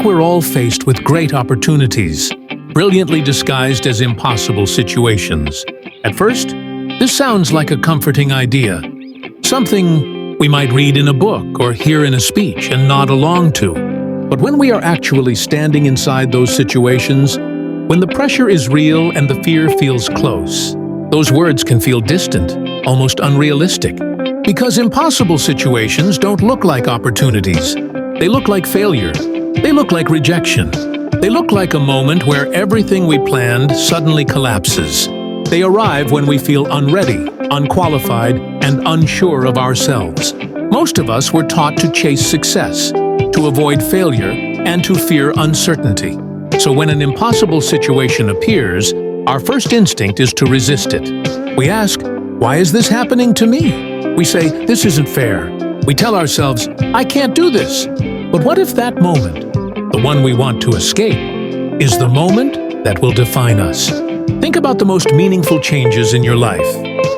we're all faced with great opportunities, brilliantly disguised as impossible situations. At first, this sounds like a comforting idea, something we might read in a book or hear in a speech and nod along to. But when we are actually standing inside those situations, when the pressure is real and the fear feels close, those words can feel distant, almost unrealistic. Because impossible situations don't look like opportunities. They look like failure. They look like rejection. They look like a moment where everything we planned suddenly collapses. They arrive when we feel unready, unqualified, and unsure of ourselves. Most of us were taught to chase success, to avoid failure, and to fear uncertainty. So when an impossible situation appears, our first instinct is to resist it. We ask, why is this happening to me? We say, this isn't fair. We tell ourselves, I can't do this. But what if that moment, the one we want to escape, is the moment that will define us? Think about the most meaningful changes in your life.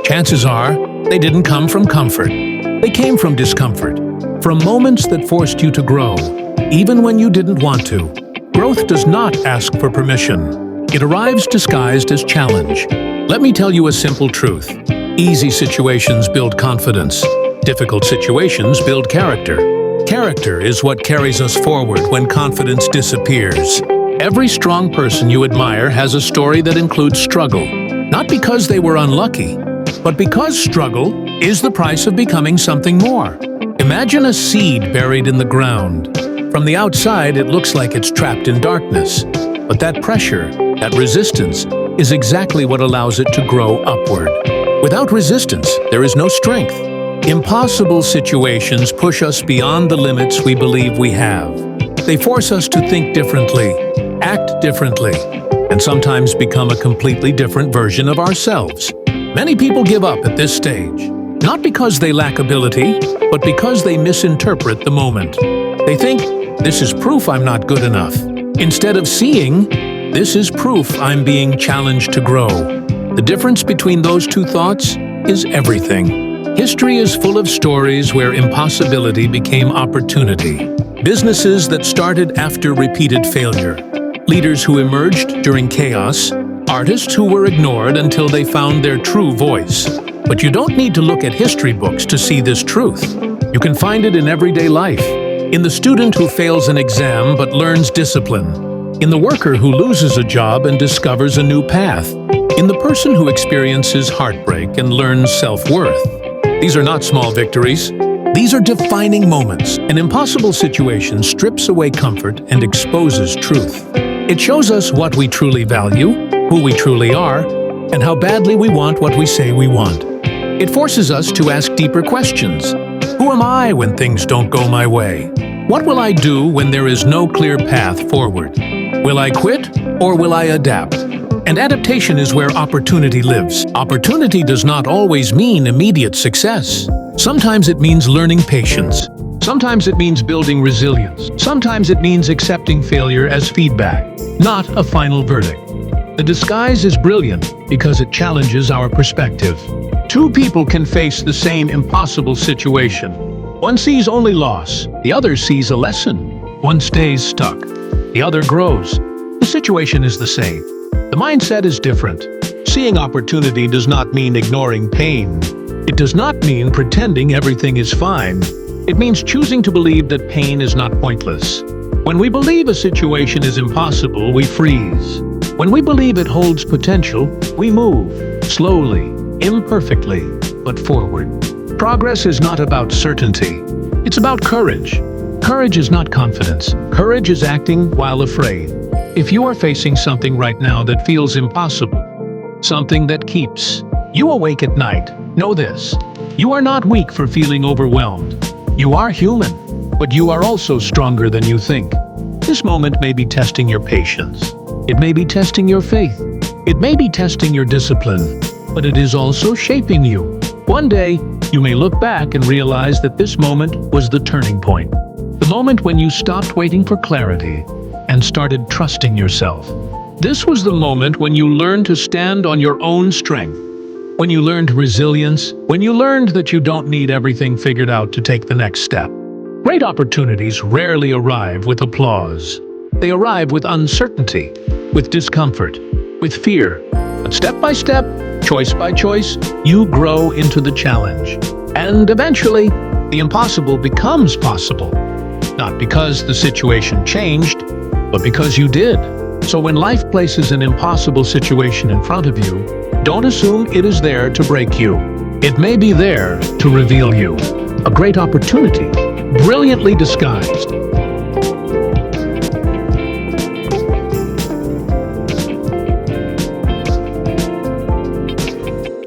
Chances are, they didn't come from comfort. They came from discomfort, from moments that forced you to grow, even when you didn't want to. Growth does not ask for permission. It arrives disguised as challenge. Let me tell you a simple truth. Easy situations build confidence. Difficult situations build character. Character is what carries us forward when confidence disappears. Every strong person you admire has a story that includes struggle, not because they were unlucky, but because struggle is the price of becoming something more. Imagine a seed buried in the ground. From the outside, it looks like it's trapped in darkness, but that pressure, that resistance, is exactly what allows it to grow upward. Without resistance, there is no strength. Impossible situations push us beyond the limits we believe we have. They force us to think differently, act differently, and sometimes become a completely different version of ourselves. Many people give up at this stage, not because they lack ability, but because they misinterpret the moment. They think, this is proof I'm not good enough, instead of seeing, this is proof I'm being challenged to grow. The difference between those two thoughts is everything. History is full of stories where impossibility became opportunity. Businesses that started after repeated failure. Leaders who emerged during chaos. Artists who were ignored until they found their true voice. But you don't need to look at history books to see this truth. You can find it in everyday life. In the student who fails an exam but learns discipline. In the worker who loses a job and discovers a new path. In the person who experiences heartbreak and learns self-worth. These are not small victories. These are defining moments. An impossible situation strips away comfort and exposes truth. It shows us what we truly value, who we truly are, and how badly we want what we say we want. It forces us to ask deeper questions. Who am I when things don't go my way? What will I do when there is no clear path forward? Will I quit or will I adapt? And adaptation is where opportunity lives. Opportunity does not always mean immediate success. Sometimes it means learning patience. Sometimes it means building resilience. Sometimes it means accepting failure as feedback, not a final verdict. The disguise is brilliant because it challenges our perspective. Two people can face the same impossible situation. One sees only loss, the other sees a lesson. One stays stuck, the other grows. The situation is the same. The mindset is different. Seeing opportunity does not mean ignoring pain. It does not mean pretending everything is fine. It means choosing to believe that pain is not pointless. When we believe a situation is impossible, we freeze. When we believe it holds potential, we move, slowly, imperfectly, but forward. Progress is not about certainty. It's about courage. Courage is not confidence. Courage is acting while afraid. If you are facing something right now that feels impossible, something that keeps you awake at night, know this. You are not weak for feeling overwhelmed. You are human, but you are also stronger than you think. This moment may be testing your patience. It may be testing your faith. It may be testing your discipline, but it is also shaping you. One day, you may look back and realize that this moment was the turning point. The moment when you stopped waiting for clarity and started trusting yourself. This was the moment when you learned to stand on your own strength, when you learned resilience, when you learned that you don't need everything figured out to take the next step. Great opportunities rarely arrive with applause. They arrive with uncertainty, with discomfort, with fear. But step by step, choice by choice, you grow into the challenge. And eventually, the impossible becomes possible. Not because the situation changed, but because you did. So when life places an impossible situation in front of you, don't assume it is there to break you. It may be there to reveal you. A great opportunity, brilliantly disguised.